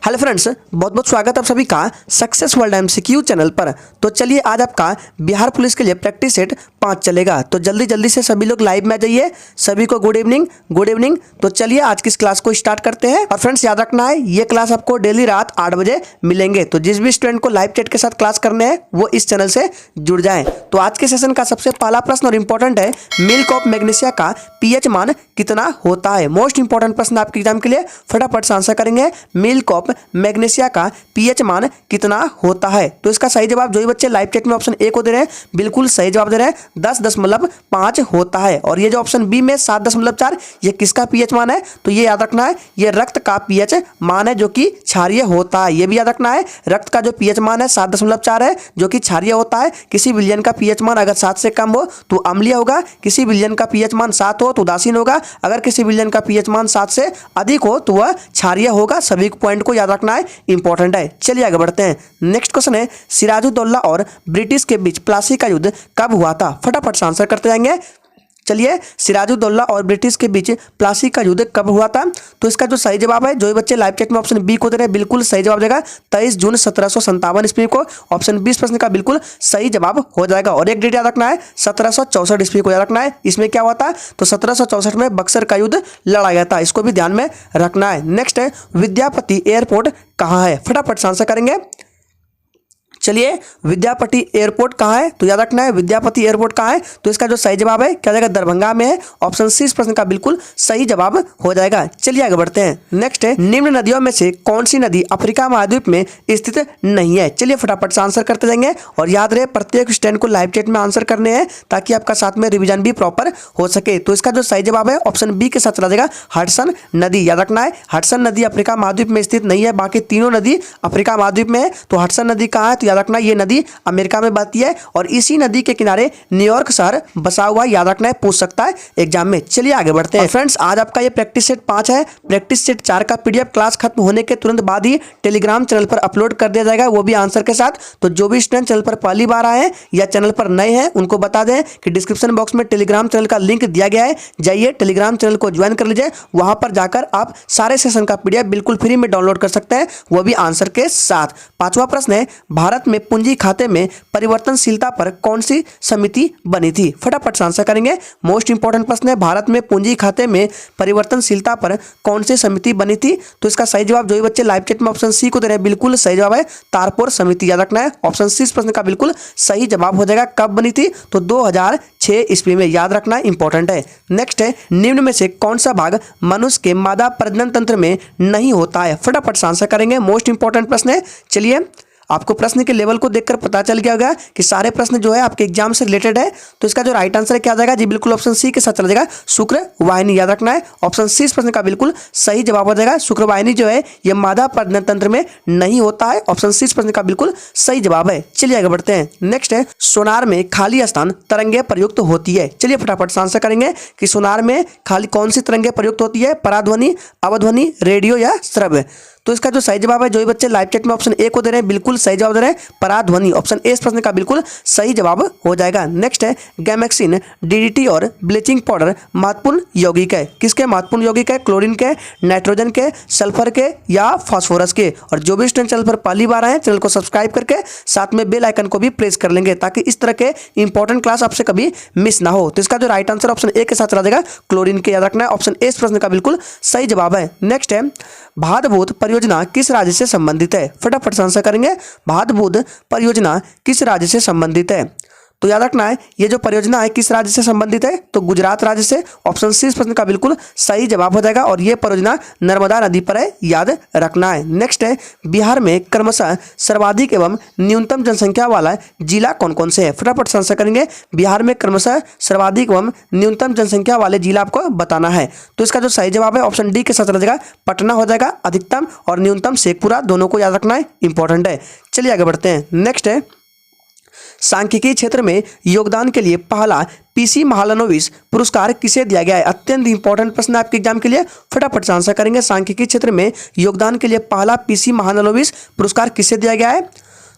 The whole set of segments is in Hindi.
हेलो फ्रेंड्स, बहुत बहुत स्वागत आप सभी का सक्सेस वर्ल्ड एमसीक्यू चैनल पर। तो चलिए आज आपका बिहार पुलिस के लिए प्रैक्टिस सेट 5 चलेगा। तो जल्दी जल्दी से सभी लोग लाइव में आ जाइए। सभी को गुड इवनिंग गुड इवनिंग। तो चलिए आज की इस क्लास को स्टार्ट करते हैं। और फ्रेंड्स याद रखना है, ये क्लास आपको डेली रात 8 बजे मिलेंगे। तो जिस भी स्टूडेंट को लाइव चैट के साथ क्लास करने हैं वो इस चैनल से जुड़ जाए। तो आज के सेशन का सबसे पहला प्रश्न और इंपॉर्टेंट है, मिल्क ऑफ मैग्नीशिया का पीएच मान कितना होता है। मोस्ट इंपॉर्टेंट प्रश्न आपके एग्जाम के लिए, फटाफट से आंसर करेंगे। मिल्क ऑफ मैग्नीशिया का पीएच मान कितना होता है। तो इसका सही जवाब जो ही बच्चे लाइव चैट में ऑप्शन ए को दे रहे हैं बिल्कुल सही जवाब दे रहे हैं, 10.5 होता है। और ये जो ऑप्शन बी में 7.4 ये किसका पीएच मान है, तो ये याद रखना है ये रक्त का पीएच मान है जो कि क्षारीय होता है। ये भी याद रखना है रक्त का जो पीएच मान है 7.4 है जो कि क्षारीय होता है। किसी विलयन का पीएच मान अगर 7 से कम हो तो अम्लीय होगा, किसी विलयन का पीएच मान 7 हो तो उदासीन होगा, अगर किसी विलयन का पीएच मान 7 से अधिक हो तो वह क्षारीय होगा। सभी पॉइंट को याद रखना है, इंपॉर्टेंट है। चलिए आगे बढ़ते हैं। नेक्स्ट क्वेश्चन है, सिराजुद्दौला और ब्रिटिश के बीच प्लासी का युद्ध कब हुआ था। फटाफट से आंसर करते जाएंगे। चलिए, सिराजुद्दौला और ब्रिटिश के बीच प्लासी का युद्ध कब हुआ था। तो इसका जो सही जवाब है, जो बच्चे लाइव चैट में ऑप्शन बी को दे रहे हैं बिल्कुल सही जवाब देगा, 23 जून 1757 ईस्वी को ऑप्शन 20 प्रश्न का बिल्कुल सही जवाब हो जाएगा। और एक डेट याद रखना है 1764 ईस्वी को याद रखना है। इसमें क्या हुआ था, तो 1764 में बक्सर का युद्ध लड़ा गया था, इसको भी ध्यान में रखना है। नेक्स्ट है, विद्यापति एयरपोर्ट कहाँ है। फटाफट से आंसर करेंगे। चलिए, विद्यापति एयरपोर्ट कहाँ है, तो याद रखना है विद्यापति एयरपोर्ट कहाँ है। तो इसका जो सही जवाब है क्या जाएगा, दरभंगा में है। ऑप्शन सी इस प्रश्न का बिल्कुल सही जवाब हो जाएगा। चलिए आगे बढ़ते हैं। नेक्स्ट है, निम्न नदियों में से कौन सी नदी अफ्रीका महाद्वीप में स्थित नहीं है। चलिए फटाफट से आंसर करते जाएंगे। और याद रहे प्रत्येक स्टूडेंट को लाइव चैट में आंसर करने हैं ताकि आपका साथ में रिविजन भी प्रॉपर हो सके। तो इसका जो सही जवाब है ऑप्शन बी के साथ चला जाएगा, हडसन नदी। याद रखना है हडसन नदी अफ्रीका महाद्वीप में स्थित नहीं है, बाकी तीनों नदी अफ्रीका महाद्वीप में है। तो हडसन नदी कहाँ है, तो याद रखना ये नदी अमेरिका में बहती है और इसी नदी के किनारे न्यूयॉर्क शहर बसा हुआ है। याद रखना है, पूछ सकता है एग्जाम में। चलिए आगे बढ़ते हैं। फ्रेंड्स आज आपका ये प्रैक्टिस सेट 5 है। प्रैक्टिस सेट 4 का पीडीएफ क्लास खत्म होने के तुरंत बाद ही टेलीग्राम चैनल पर अपलोड कर दिया जाएगा, वो भी आंसर के साथ। तो जो भी स्टूडेंट चैनल पर पहली बार आए हैं या चैनल पर नए हैं उनको बता दें कि डिस्क्रिप्शन बॉक्स में टेलीग्राम चैनल का लिंक दिया गया है, जाइए टेलीग्राम चैनल को ज्वाइन कर लीजिए। वहां पर जाकर आप सारे सेशन का पीडीएफ बिल्कुल फ्री में डाउनलोड कर सकते हैं, वो भी आंसर के साथ। 5वां प्रश्न है, भारत में पूंजी खाते में परिवर्तनशीलता पर कौन सी समिति बनी थी। फटाफट से आंसर करेंगे। मोस्ट इंपॉर्टेंट प्रश्न है, भारत में पूंजी खाते में परिवर्तनशीलता पर कौन सी समिति बनी थी। तो इसका सही जवाब जो ही बच्चे लाइव चैट में ऑप्शन सी को दे रहे हैं बिल्कुल सही जवाब है, तारपुर समिति। याद रखना है ऑप्शन सी इस प्रश्न का बिल्कुल सही जवाब हो जाएगा। कब बनी थी, तो 2006 ईस्वी में। याद रखना इंपॉर्टेंट है। नेक्स्ट है, निम्न में से कौन सा भाग मनुष्य के मादा प्रजनन तंत्र में नहीं होता है। फटाफट से आंसर करेंगे। मोस्ट इंपॉर्टेंट प्रश्न है। चलिए, आपको प्रश्न के लेवल को देखकर पता चल गया होगा कि सारे प्रश्न जो है आपके एग्जाम से रिलेटेड है। तो इसका जो राइट आंसर क्या आ जाएगा जी, बिल्कुल ऑप्शन सी के साथ चला जाएगा, शुक्र वाहिनी। याद रखना है ऑप्शन सी इस प्रश्न का बिल्कुल सही जवाब हो जाएगा। शुक्र वाहिनी जो है ये मादा प्रजनन तंत्र में नहीं होता है। ऑप्शन सी इस प्रश्न का बिल्कुल सही जवाब है। चलिए आगे बढ़ते हैं। नेक्स्ट है, सोनार में खाली स्थान तरंगे प्रयुक्त होती है। चलिए फटाफट से आंसर करेंगे कि सोनार में खाली कौन सी तरंगे प्रयुक्त होती है, पराध्वनि, अवध्वनि, रेडियो या श्रव्य। तो इसका जो सही जवाब है, जो ही बच्चे लाइव चैट में ऑप्शन ए को दे रहे हैं बिल्कुल सही जवाब दे रहे हैं, पराध्वनि। ऑप्शन ए इस प्रश्न का बिल्कुल सही जवाब हो जाएगा। नेक्स्ट है, गैमेक्सिन, डीडीटी और ब्लीचिंग पाउडर महत्वपूर्ण यौगिक है। किसके महत्वपूर्ण यौगिक है, क्लोरीन के, नाइट्रोजन के, सल्फर के या फास्फोरस के। और जो भी स्टूडेंट चैनल पर पहली बार आए चैनल को सब्सक्राइब करके साथ में बेल आइकन को भी प्रेस कर लेंगे ताकि इस तरह के इंपॉर्टेंट क्लास आपसे कभी मिस ना हो। तो इसका जो राइट आंसर ऑप्शन ए के साथ चला जाएगा, क्लोरीन के। याद रखना है ऑप्शन ए इस प्रश्न का बिल्कुल सही जवाब है। नेक्स्ट है, भादभूत परियोजना किस राज्य से संबंधित है। फटाफट से आंसर करेंगे। भादभूत परियोजना किस राज्य से संबंधित है। तो याद रखना है ये जो परियोजना है किस राज्य से संबंधित है, तो गुजरात राज्य से। ऑप्शन सी इस प्रश्न का बिल्कुल सही जवाब हो जाएगा और ये परियोजना नर्मदा नदी पर है, याद रखना है। नेक्स्ट है, बिहार में क्रमशः सर्वाधिक एवं न्यूनतम जनसंख्या वाला जिला कौन कौन से है। फटाफट से आंसर करेंगे। बिहार में क्रमशः सर्वाधिक एवं न्यूनतम जनसंख्या वाले जिला आपको बताना है। तो इसका जो सही जवाब है ऑप्शन डी के साथ चला जाएगा, पटना हो जाएगा। अधिकतम और न्यूनतम शेखपुरा दोनों को याद रखना है, इंपॉर्टेंट है। चलिए आगे बढ़ते हैं। नेक्स्ट है, सांख्यिकी क्षेत्र में योगदान के लिए पहला पीसी महालनोबिस पुरस्कार किसे दिया गया है। अत्यंत इंपॉर्टेंट प्रश्न है आपके एग्जाम के लिए, फटाफट से आंसर करेंगे। सांख्यिकी क्षेत्र में योगदान के लिए पहला पीसी महालनोबिस पुरस्कार किसे दिया गया है।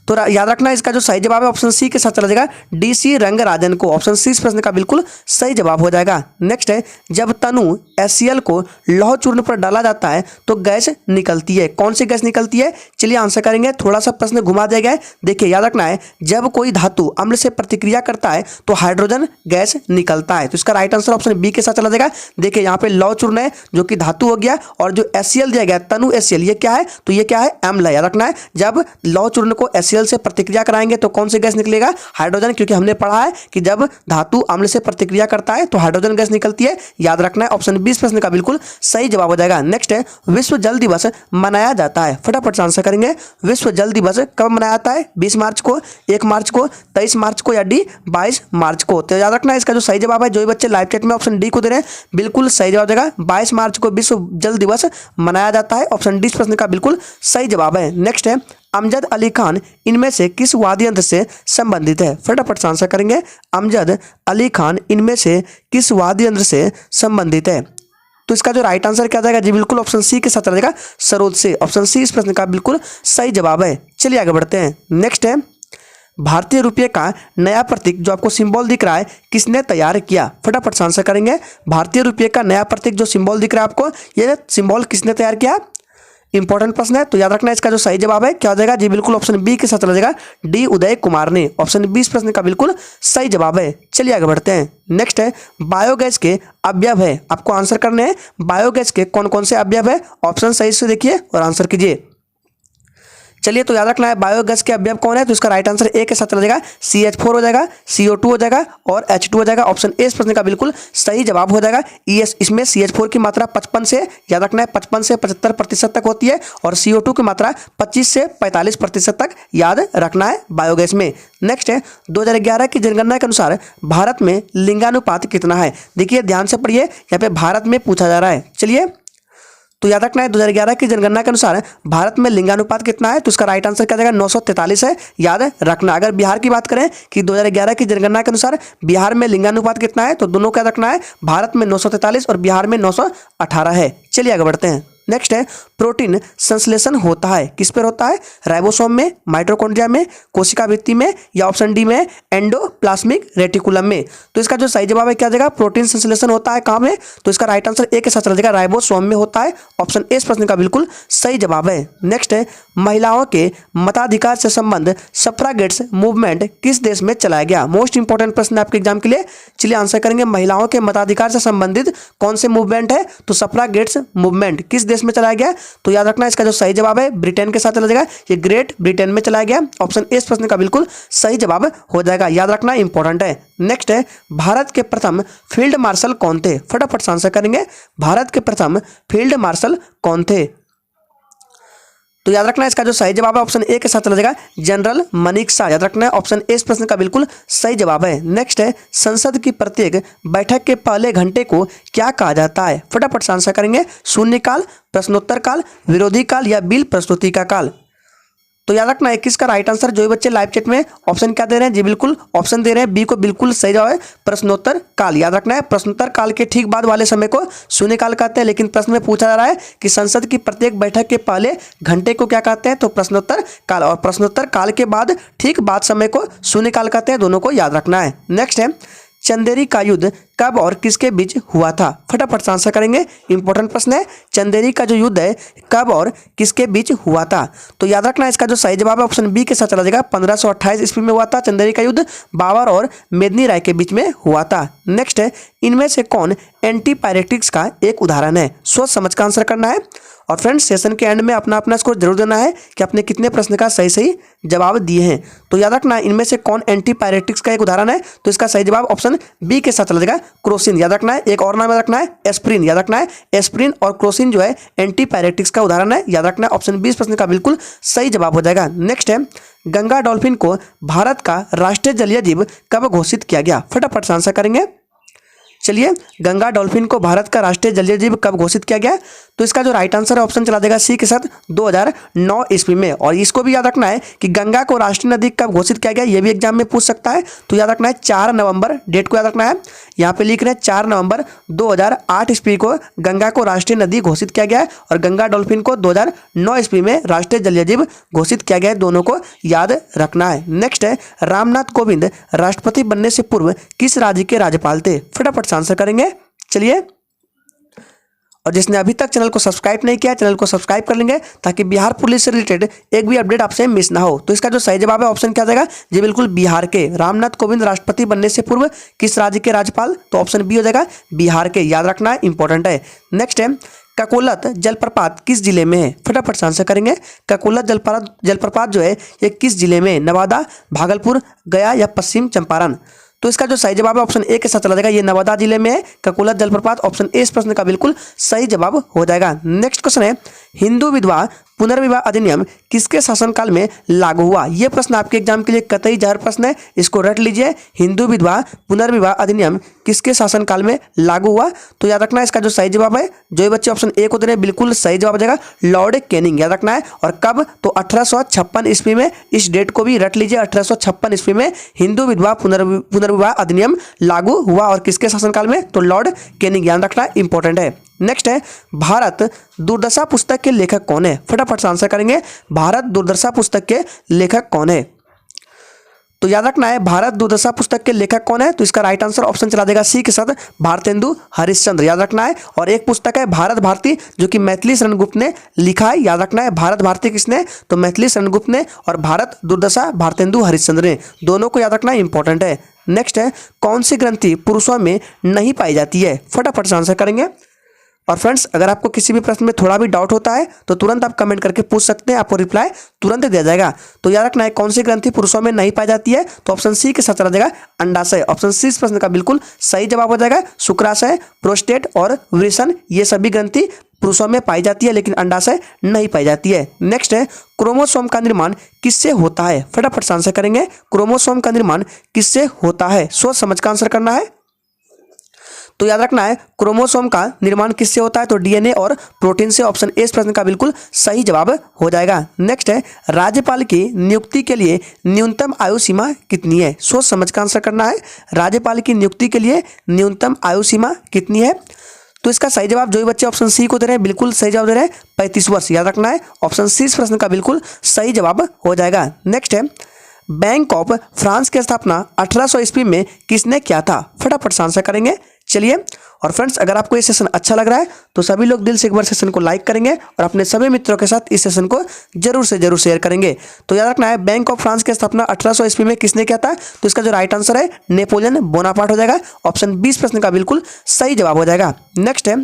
तो याद रखना इसका जो सही जवाब है ऑप्शन सी के साथ चला जाएगा, DC रंगराजन को। ऑप्शन सी इस प्रश्न का बिल्कुल सही जवाब हो जाएगा। नेक्स्ट है, जब तनु HCl को लौह चूर्ण पर डाला जाता है तो गैस निकलती है, कौन सी गैस निकलती है? चलिए आंसर करेंगे, थोड़ा सा प्रश्न घुमा दिया गया है। देखिए याद रखना है, जब कोई धातु अम्ल से प्रतिक्रिया करता है तो हाइड्रोजन गैस निकलता है। तो इसका राइट आंसर ऑप्शन बी के साथ चला जाएगा। देखिए यहाँ पे लौह चूर्ण है जो कि धातु हो गया, और जो HCl दिया गया तनु HCl, ये क्या है? तो ये क्या है? अम्ल है। याद रखना है, जब लौह चूर्ण को HCl से प्रतिक्रिया कराएंगे तो कौन सी गैस निकलेगा? हाइड्रोजन, क्योंकि हमने पढ़ा है कि जब धातु अम्ल से प्रतिक्रिया करता है तो हाइड्रोजन गैस निकलती है। याद रखना है, ऑप्शन बी इस प्रश्न का बिल्कुल सही जवाब हो जाएगा। नेक्स्ट है, विश्व जल दिवस मनाया जाता है, फटाफट से आंसर करेंगे। विश्व जल दिवस कब मनाया जाता है? 20 मार्च को, 1 मार्च को, 23 मार्च को, या डी 22 मार्च को? तो याद रखना है इसका जो सही जवाब है, जो भी बच्चे लाइव चैट में ऑप्शन डी को दे रहे हैं बिल्कुल सही जवाब देगा। 22 मार्च को विश्व जल दिवस मनाया जाता है। ऑप्शन डी इस प्रश्न का बिल्कुल सही जवाब है। नेक्स्ट है, अमजद अली खान इनमें से किस वाद्य यंत्र से संबंधित है? फटाफट से आंसर करेंगे। अमजद अली खान इनमें से किस वाद्य यंत्र से संबंधित है? तो इसका जो राइट आंसर क्या जाएगा जी? बिल्कुल ऑप्शन सी के साथ चला जाएगा, सरोद से। ऑप्शन सी इस प्रश्न का बिल्कुल सही जवाब है। चलिए आगे बढ़ते हैं। नेक्स्ट है, भारतीय रुपये का नया प्रतीक जो आपको सिंबल दिख रहा है किसने तैयार किया? फटाफट से आंसर करेंगे। भारतीय रुपये का नया प्रतीक जो सिंबल दिख रहा है आपको, ये सिंबल किसने तैयार किया? इंपॉर्टेंट प्रश्न है, तो याद रखना इसका जो सही जवाब है क्या हो जाएगा जी? बिल्कुल ऑप्शन बी के साथ चला जाएगा, डी उदय कुमार ने। ऑप्शन बी इस प्रश्न का बिल्कुल सही जवाब है। चलिए आगे बढ़ते हैं। नेक्स्ट है, बायोगैस के अवयव है, आपको आंसर करने हैं बायोगैस के कौन कौन से अवयव है। ऑप्शन सही से देखिए और आंसर कीजिए। चलिए तो याद रखना है बायोगैस के अवयव कौन है, तो इसका राइट आंसर ए के साथ चला जाएगा, CH4 हो जाएगा, CO2 हो जाएगा और H2 हो जाएगा। ऑप्शन ए इस प्रश्न का बिल्कुल सही जवाब हो जाएगा। इसमें CH4 की मात्रा 55 से, याद रखना है 55 से 75% तक होती है, और CO2 की मात्रा 25 से 45% तक याद रखना है बायोगैस में। नेक्स्ट है, 2011 की जनगणना के अनुसार भारत में लिंगानुपात कितना है? देखिए ध्यान से पढ़िए, यहाँ पे भारत में पूछा जा रहा है। चलिए तो याद रखना है 2011 की जनगणना के अनुसार भारत में लिंगानुपात कितना है, तो इसका राइट आंसर क्या जाएगा? 943 है। याद रखना। अगर बिहार की बात करें कि 2011 की जनगणना के अनुसार बिहार में लिंगानुपात कितना है, तो दोनों का रखना है, भारत में 943 और बिहार में 918 है। चलिए आगे बढ़ते हैं। नेक्स्ट है, प्रोटीन संश्लेषण होता है किस पर होता है? राइबोसोम में, माइटोकॉन्ड्रिया में, कोशिका भित्ति में, या ऑप्शन डी में एंडोप्लाज्मिक रेटिकुलम में? तो इसका जो सही जवाब है क्या जाएगा? प्रोटीन संश्लेषण होता है कहाँ में? तो इसका राइट आंसर ए के साथ चला जाएगा, राइबोसोम में होता है। ऑप्शन ए इस प्रश्न का बिल्कुल सही जवाब है। नेक्स्ट है, महिलाओं के मताधिकार से संबंध सफ्रागेट्स मूवमेंट किस देश में चलाया गया? मोस्ट इंपॉर्टेंट प्रश्न है आपके एग्जाम के लिए। चलिए आंसर करेंगे, महिलाओं के मताधिकार से संबंधित कौन से मूवमेंट है? तो सफ्रागेट्स मूवमेंट किस देश में चलाया गया? तो याद रखना इसका जो सही जवाब है ब्रिटेन के साथ चला जाएगा, ये ग्रेट ब्रिटेन में चलाया गया। ऑप्शन ए इस प्रश्न का बिल्कुल सही जवाब हो जाएगा। याद रखना इंपॉर्टेंट है। नेक्स्ट है, भारत के प्रथम फील्ड मार्शल कौन थे? फटाफट से आंसर करेंगे। भारत के प्रथम फील्ड मार्शल कौन थे? तो याद रखना इसका जो सही जवाब है ऑप्शन ए के साथ चला जाएगा, जनरल मनेकशॉ। याद रखना है ऑप्शन ए इस प्रश्न का बिल्कुल सही जवाब है। नेक्स्ट है, संसद की प्रत्येक बैठक के पहले घंटे को क्या कहा जाता है? फटाफट से आंसर करेंगे। शून्यकाल, प्रश्नोत्तर काल, विरोधी काल, या बिल प्रस्तुति का काल? तो याद रखना 21 का राइट आंसर, जो भी बच्चे लाइव चैट में ऑप्शन क्या दे रहे हैं जी? बिल्कुल ऑप्शन दे रहे हैं बी को बिल्कुल सही जवाब है, प्रश्नोत्तर काल। याद रखना है प्रश्नोत्तर काल के ठीक बाद वाले समय को शून्यकाल कहते हैं, लेकिन प्रश्न में पूछा जा रहा है कि संसद की प्रत्येक बैठक के पहले घंटे को क्या कहते हैं? तो प्रश्नोत्तर काल, और प्रश्नोत्तर काल के बाद ठीक बाद समय को शून्यकाल कहते हैं। दोनों को याद रखना है। नेक्स्ट है, चंदेरी का युद्ध कब और किसके बीच हुआ था? फटाफट से आंसर करेंगे, इंपॉर्टेंट प्रश्न है। चंदेरी का जो युद्ध है कब और किसके बीच हुआ था? तो याद रखना इसका जो सही जवाब है ऑप्शन बी के साथ चला जाएगा, 1528 ईस्वी में हुआ था चंदेरी का युद्ध, बाबर और मेदिनी राय के बीच में हुआ था। नेक्स्ट है, इनमें से कौन एंटीपायरेटिक्स का एक उदाहरण है? सोच समझ का आंसर करना है। और फ्रेंड्स सेशन के एंड में अपना अपना स्कोर जरूर देना है कि आपने कितने प्रश्न का सही सही जवाब दिए हैं। तो याद रखना इनमें से कौन एंटीपायरेटिक्स का एक उदाहरण है? तो इसका सही जवाब ऑप्शन बी के साथ चला जाएगा, क्रोसिन। याद रखना है एक और नाम याद रखना है, एस्प्रिन। याद रखना है एस्प्रिन और क्रोसिन जो है एंटीपायरेटिक्स का उदाहरण है। याद रखना है ऑप्शन बी प्रश्न का बिल्कुल सही जवाब हो जाएगा। नेक्स्ट है, गंगा डॉल्फिन को भारत का राष्ट्रीय जलीय जीव कब घोषित किया गया? फटाफट से आंसर करेंगे। चलिए, गंगा डॉल्फिन को भारत का राष्ट्रीय जलीय जीव कब घोषित किया गया? तो इसका जो राइट आंसर है ऑप्शन चला देगा सी के साथ 2009 ईस्वी में। और इसको भी याद रखना है कि गंगा को राष्ट्रीय नदी कब घोषित किया गया, ये भी एग्जाम में पूछ सकता है। तो याद रखना है 4 नवंबर, डेट को याद रखना है। यहाँ पे लिख रहे हैं 4 नवंबर 2008 ईस्वी को गंगा को राष्ट्रीय नदी घोषित किया गया है और गंगा डॉल्फिन को 2009 ईस्वी में राष्ट्रीय जलीय जीव घोषित किया गया है। दोनों को याद रखना है। नेक्स्ट है, रामनाथ कोविंद राष्ट्रपति बनने से पूर्व किस राज्य के राज्यपाल थे? फटाफट से आंसर करेंगे। चलिए, और जिसने अभी तक चैनल को सब्सक्राइब नहीं किया, चैनल को सब्सक्राइब कर लेंगे ताकि बिहार पुलिस से रिलेटेड एक भी अपडेट आपसे मिस ना हो। तो इसका जो सही जवाब है ऑप्शन क्या जाएगा? जी बिल्कुल, बिहार के। रामनाथ कोविंद राष्ट्रपति बनने से पूर्व किस राज्य के राज्यपाल? तो ऑप्शन बी हो जाएगा, बिहार के। याद रखना है, इंपॉर्टेंट है। नेक्स्ट है, ककोलत जलप्रपात किस जिले में है? फटाफट से आंसर करेंगे। ककोलत जलप्रपात जो है ये किस जिले में? नवादा, भागलपुर, गया या पश्चिम चंपारण? तो इसका जो सही जवाब है ऑप्शन ए के साथ चला जाएगा, ये नवादा जिले में है ककोलत जलप्रपात। ऑप्शन ए इस प्रश्न का बिल्कुल सही जवाब हो जाएगा। नेक्स्ट क्वेश्चन है, हिंदू विधवा पुनर्विवाह अधिनियम किसके शासनकाल में लागू हुआ? ये प्रश्न आपके एग्जाम के लिए कतई जहर प्रश्न है, इसको रट लीजिए। हिंदू विधवा पुनर्विवाह अधिनियम किसके शासनकाल में लागू हुआ? तो याद रखना है इसका जो सही जवाब है, जो ये बच्चे ऑप्शन ए को दे रहे हैं बिल्कुल सही जवाब हो जाएगा, लॉर्ड कैनिंग। याद रखना है। और कब? तो 1856 ईस्वी में। इस डेट को भी रट लीजिए, 1856 ईस्वी में हिंदू विधवा पुनर्विवाह अधिनियम लागू हुआ और किसके शासनकाल में? तो लॉर्ड कैनिंग। याद रखना इंपॉर्टेंट है। नेक्स्ट है, भारत दुर्दशा पुस्तक के लेखक कौन है? फटाफट से आंसर करेंगे। भारत दुर्दशा पुस्तक के लेखक कौन है? तो याद रखना है, भारत दुर्दशा पुस्तक के लेखक कौन है? तो इसका राइट आंसर ऑप्शन चला देगा सी के साथ, भारतेंदु हरिश्चंद्र। याद रखना है। और एक पुस्तक है भारत भारती, जो कि मैथिली शरण गुप्त ने लिखा है। याद रखना है, भारत भारती किसने? तो मैथिली शरण गुप्त ने। और भारत दुर्दशा भारतेंदु हरिश्चंद्र ने। दोनों को याद रखना इंपॉर्टेंट है। नेक्स्ट है, कौन सी ग्रंथि पुरुषों में नहीं पाई जाती है? फटाफट से आंसर करेंगे। और फ्रेंड्स, अगर आपको किसी भी प्रश्न में थोड़ा भी डाउट होता है तो तुरंत आप कमेंट करके पूछ सकते हैं, आपको रिप्लाई तुरंत दिया जाएगा। तो याद रखना है, कौन सी ग्रंथि पुरुषों में नहीं पाई जाती है? तो ऑप्शन सी के साथ चला जाएगा, अंडाशय। ऑप्शन सी इस प्रश्न का बिल्कुल सही जवाब हो जाएगा। शुक्राशय, प्रोस्टेट और वृषण ये सभी ग्रंथि पुरुषों में पाई जाती है, लेकिन अंडाशय नहीं पाई जाती है। नेक्स्ट है, क्रोमोसोम का निर्माण किससे होता है? फटाफट से आंसर करेंगे। क्रोमोसोम का निर्माण किससे होता है? सोच समझ का आंसर करना है। तो याद रखना है, क्रोमोसोम का निर्माण किससे होता है? तो डीएनए और प्रोटीन से। ऑप्शन ए इस प्रश्न का बिल्कुल सही जवाब हो जाएगा। नेक्स्ट है, राज्यपाल की नियुक्ति के लिए न्यूनतम आयु सीमा कितनी है? सोच समझ का आंसर करना है। राज्यपाल की नियुक्ति के लिए न्यूनतम आयु सीमा कितनी है? तो इसका सही जवाब, जो बच्चे ऑप्शन सी को दे रहे हैं बिल्कुल सही जवाब दे रहे हैं, 35 वर्ष। याद रखना है, ऑप्शन सी इस प्रश्न का बिल्कुल सही जवाब हो जाएगा। नेक्स्ट है, बैंक ऑफ फ्रांस की स्थापना 1800 ईस्वी में किसने किया था? फटाफट से आंसर करेंगे। चलिए, और फ्रेंड्स, अगर आपको ये सेशन अच्छा लग रहा है तो सभी लोग दिल से एक बार सेशन को लाइक करेंगे और अपने सभी मित्रों के साथ इस सेशन को जरूर से जरूर शेयर करेंगे। तो याद रखना है, बैंक ऑफ फ्रांस की स्थापना 1800 ईस्वी में किसने किया था? तो इसका जो राइट आंसर है नेपोलियन बोनापार्ट हो जाएगा। ऑप्शन 20 प्रश्न का बिल्कुल सही जवाब हो जाएगा। नेक्स्ट है,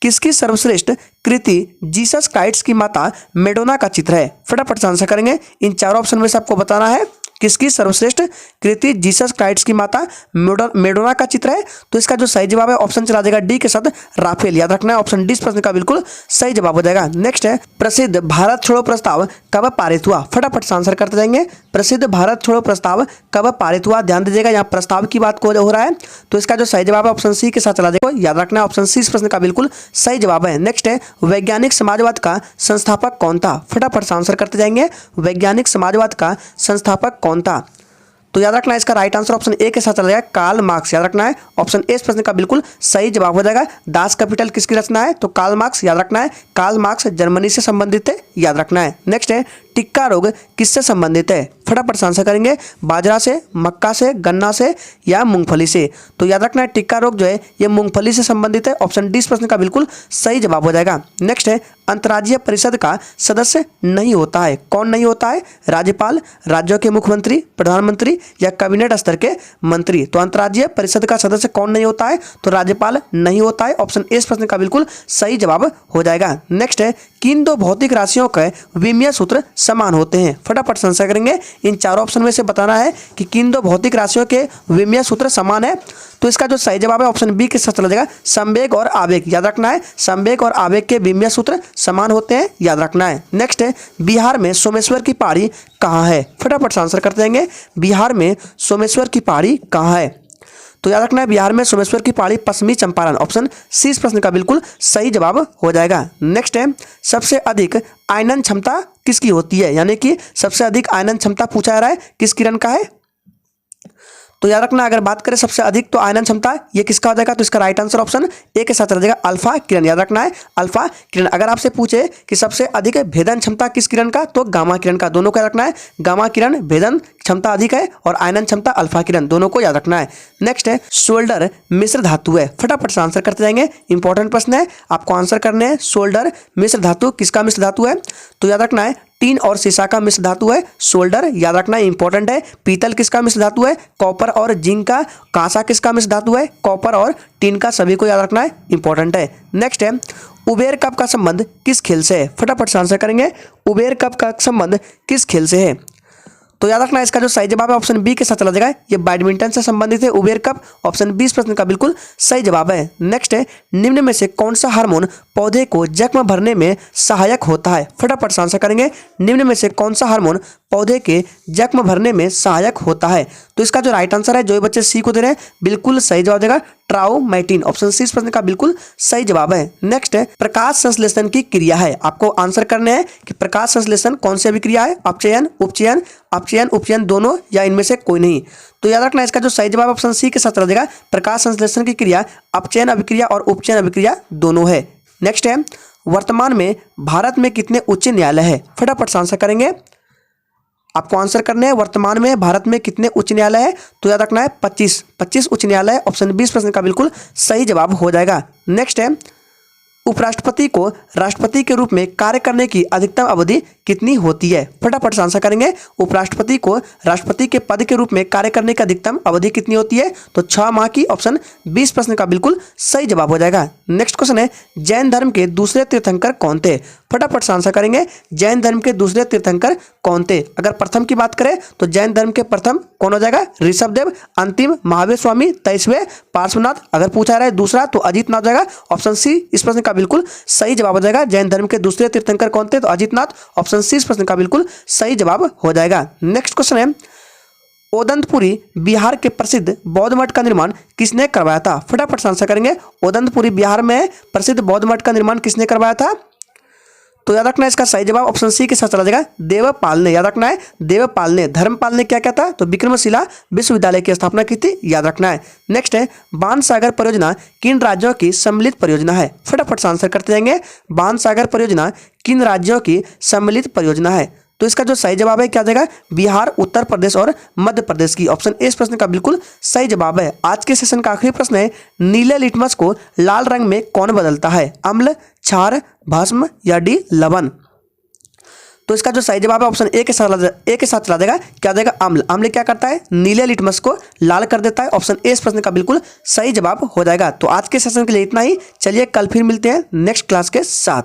किसकी सर्वश्रेष्ठ कृति जीसस क्राइस्ट की माता मेडोना का चित्र है? फटाफट से आंसर करेंगे। इन चारों ऑप्शन में से आपको बताना है किसकी सर्वश्रेष्ठ कृति जीसस क्राइस्ट की माता मेडोना का चित्र है। तो इसका जो सही जवाब है ऑप्शन चला देगा डी के साथ, राफेल। याद रखना है, ऑप्शन डी इस प्रश्न का बिल्कुल सही जवाब हो जाएगा। नेक्स्ट है, प्रसिद्ध भारत छोड़ो प्रस्ताव कब पारित हुआ? फटाफट से आंसर करते जाएंगे। प्रसिद्ध भारत छोड़ो प्रस्ताव कब पारित हुआ? ध्यान दीजिएगा, यहाँ प्रस्ताव की बात हो रहा है। तो इसका जो सही जवाब है ऑप्शन सी के साथ चला जाएगा। याद रखना है, ऑप्शन सी इस प्रश्न का बिल्कुल सही जवाब है। नेक्स्ट है, वैज्ञानिक समाजवाद का संस्थापक कौन था? फटाफट से आंसर करते जाएंगे। वैज्ञानिक समाजवाद का संस्थापक कौन था? तो याद रखना है, इसका राइट आंसर ऑप्शन ए के साथ चला जाएगा, कार्ल मार्क्स। याद रखना है, ऑप्शन ए इस प्रश्न का बिल्कुल सही जवाब हो जाएगा। दास कैपिटल किसकी रचना है? तो कार्ल मार्क्स। याद रखना है, कार्ल मार्क्स जर्मनी से संबंधित है। याद रखना है। नेक्स्ट है, टिक्का रोग किससे संबंधित है? फटाफट से आंसर करेंगे। बाजरा से, मक्का से, गन्ना से या मूंगफली से? तो याद रखना है, टिक्का रोग जो है ये मूंगफली से संबंधित है। ऑप्शन डी इस प्रश्न का बिल्कुल सही जवाब हो जाएगा। नेक्स्ट है, अंतर्राज्यीय परिषद का सदस्य नहीं होता है। कौन नहीं होता है? राज्यपाल, राज्यों के मुख्यमंत्री, प्रधानमंत्री या कैबिनेट स्तर के मंत्री? तो अंतर्राज्यीय परिषद का सदस्य कौन नहीं होता है? तो राज्यपाल नहीं होता है। ऑप्शन ए इस प्रश्न का बिल्कुल सही जवाब हो जाएगा। नेक्स्ट है, किन दो भौतिक राशियों के विमीय सूत्र समान होते हैं? फटाफट से आंसर करेंगे। इन चारों ऑप्शन में से बताना है कि किन दो भौतिक राशियों के विमीय सूत्र समान है। तो इसका जो सही जवाब है ऑप्शन बी के साथ चला जाएगा, संवेग और आवेग। याद रखना है, संवेग और आवेग के विमीय सूत्र समान होते हैं। याद रखना है। नेक्स्ट है, बिहार में सोमेश्वर की पहाड़ी कहाँ है? फटाफट से आंसर करते जाएंगे। बिहार में सोमेश्वर की पहाड़ी कहाँ है? तो याद रखना है बिहार में सोमेश्वर की पहाड़ी पश्चिमी चंपारण, ऑप्शन सी इस प्रश्न का बिल्कुल सही जवाब हो जाएगा। नेक्स्ट है सबसे अधिक आयनन क्षमता किसकी होती है, यानी कि सबसे अधिक आयनन क्षमता पूछा जा रहा है किस किरण का है। तो याद रखना अगर बात करें सबसे अधिक तो आयनन क्षमता ये किसका हो जाएगा, तो इसका राइट आंसर ऑप्शन ए के साथ चला जाएगा अल्फा किरण। याद रखना है अल्फा किरण। अगर आपसे पूछे कि सबसे अधिक भेदन क्षमता किस किरण का, तो गामा किरण का। दोनों को याद रखना है, गामा किरण भेदन क्षमता अधिक है और आयनन क्षमता अल्फा किरण, दोनों को याद रखना है। नेक्स्ट है सोल्डर मिश्र धातु है, फटाफट से आंसर करते जाएंगे, इंपॉर्टेंट प्रश्न है, आपको आंसर करने हैं। सोल्डर मिश्र धातु किसका मिश्र धातु है, तो याद रखना है टीन और सीसा का मिश्र धातु है सोल्डर, याद रखना इंपॉर्टेंट है। पीतल किसका मिश्र धातु है, कॉपर और जिंक का। कांसा किसका मिश्र धातु है, कॉपर और टिन का। सभी को याद रखना है, इंपॉर्टेंट है। नेक्स्ट है उबेर कप का संबंध किस खेल से है, फटाफट से आंसर करेंगे। उबेर कप का संबंध किस खेल से है, तो याद रखना इसका जो सही जवाब है ऑप्शन बी के साथ चला जाएगा, ये बैडमिंटन से संबंधित है उबेर कप, ऑप्शन बी इस प्रश्न का बिल्कुल सही जवाब है। नेक्स्ट है निम्न में से कौन सा हार्मोन पौधे को जख्म भरने में सहायक होता है, फटाफट से आंसर करेंगे। निम्न में से कौन सा हार्मोन पौधे के जख्म भरने में सहायक होता है, तो इसका जो राइट आंसर है, जो बच्चे सी को दे रहे हैं बिल्कुल सही जवाब देगा ट्राउमैटिन, ऑप्शन सी इस प्रश्न का बिल्कुल सही जवाब है। नेक्स्ट है प्रकाश संश्लेषण की क्रिया है, आपको आंसर करने हैं कि प्रकाश संश्लेषण कौन सी अभिक्रिया है, अपचयन उपचयन, अपचयन उपचयन दोनों या इनमें से कोई नहीं। तो याद रखना इसका जो सही जवाब ऑप्शन सी के साथ चला जाएगा, प्रकाश संश्लेषण की क्रिया अपचयन अभिक्रिया और उपचयन अभिक्रिया दोनों है। नेक्स्ट है वर्तमान में भारत में कितने उच्च न्यायालय है, फटाफट से आंसर करेंगे, आपको आंसर करने हैं वर्तमान में भारत में कितने उच्च न्यायालय है, तो याद रखना है 25 उच्च न्यायालय, ऑप्शन 20 प्रश्न का बिल्कुल सही जवाब हो जाएगा। नेक्स्ट है उपराष्ट्रपति को राष्ट्रपति के रूप में कार्य करने की अधिकतम अवधि कितनी होती है, फटाफट से आंसर करेंगे। उपराष्ट्रपति को राष्ट्रपति के पद के रूप में कार्य करने की अधिकतम अवधि कितनी होती है, तो 6 माह की, ऑप्शन 20 प्रश्न का बिल्कुल सही जवाब हो जाएगा। नेक्स्ट क्वेश्चन है जैन धर्म के दूसरे तीर्थंकर कौन थे, फटाफट से आंसर करेंगे। जैन धर्म के दूसरे तीर्थंकर कौन थे, अगर प्रथम की बात करें तो जैन धर्म के प्रथम कौन हो जाएगा, ऋषभदेव, अंतिम महावीर स्वामी, 23वें पार्श्वनाथ। अगर पूछा रहा है दूसरा तो अजितनाथ जाएगा, ऑप्शन सी इस प्रश्न का बिल्कुल सही जवाब हो जाएगा। जैन धर्म के दूसरे तीर्थंकर कौन थे, तो अजितनाथ, ऑप्शन सी इस प्रश्न का बिल्कुल सही जवाब हो जाएगा। नेक्स्ट क्वेश्चन है ओदंतपुरी बिहार के प्रसिद्ध बौद्ध मठ का निर्माण किसने करवाया था, फटाफट से आंसर करेंगे। ओदंतपुरी बिहार में प्रसिद्ध बौद्ध मठ का निर्माण किसने करवाया था, तो याद रखना है इसका सही जवाब ऑप्शन सी के साथ चला जाएगा देवपाल ने। याद रखना है देवपाल ने। धर्मपाल ने क्या था, तो विक्रमशिला विश्वविद्यालय की स्थापना की थी, याद रखना है। नेक्स्ट है बाण सागर परियोजना किन राज्यों की सम्मिलित परियोजना है, फटाफट से आंसर करते जाएंगे। बाण सागर परियोजना किन राज्यों की सम्मिलित परियोजना है, तो इसका जो सही जवाब है क्या जाएगा, बिहार, उत्तर प्रदेश और मध्य प्रदेश की, ऑप्शन ए इस प्रश्न का बिल्कुल सही जवाब है। आज के सेशन का आखिरी प्रश्न है नीले लिटमस को लाल रंग में कौन बदलता है, अम्ल, क्षार, भस्म या डी लवण, तो इसका जो सही जवाब है ऑप्शन ए के साथ चला जाएगा, क्या जाएगा अम्ल। अम्ल क्या करता है, नीले लिटमस को लाल कर देता है, ऑप्शन ए इस प्रश्न का बिल्कुल सही जवाब हो जाएगा। तो आज के सेशन के लिए इतना ही, चलिए कल फिर मिलते हैं नेक्स्ट क्लास के साथ।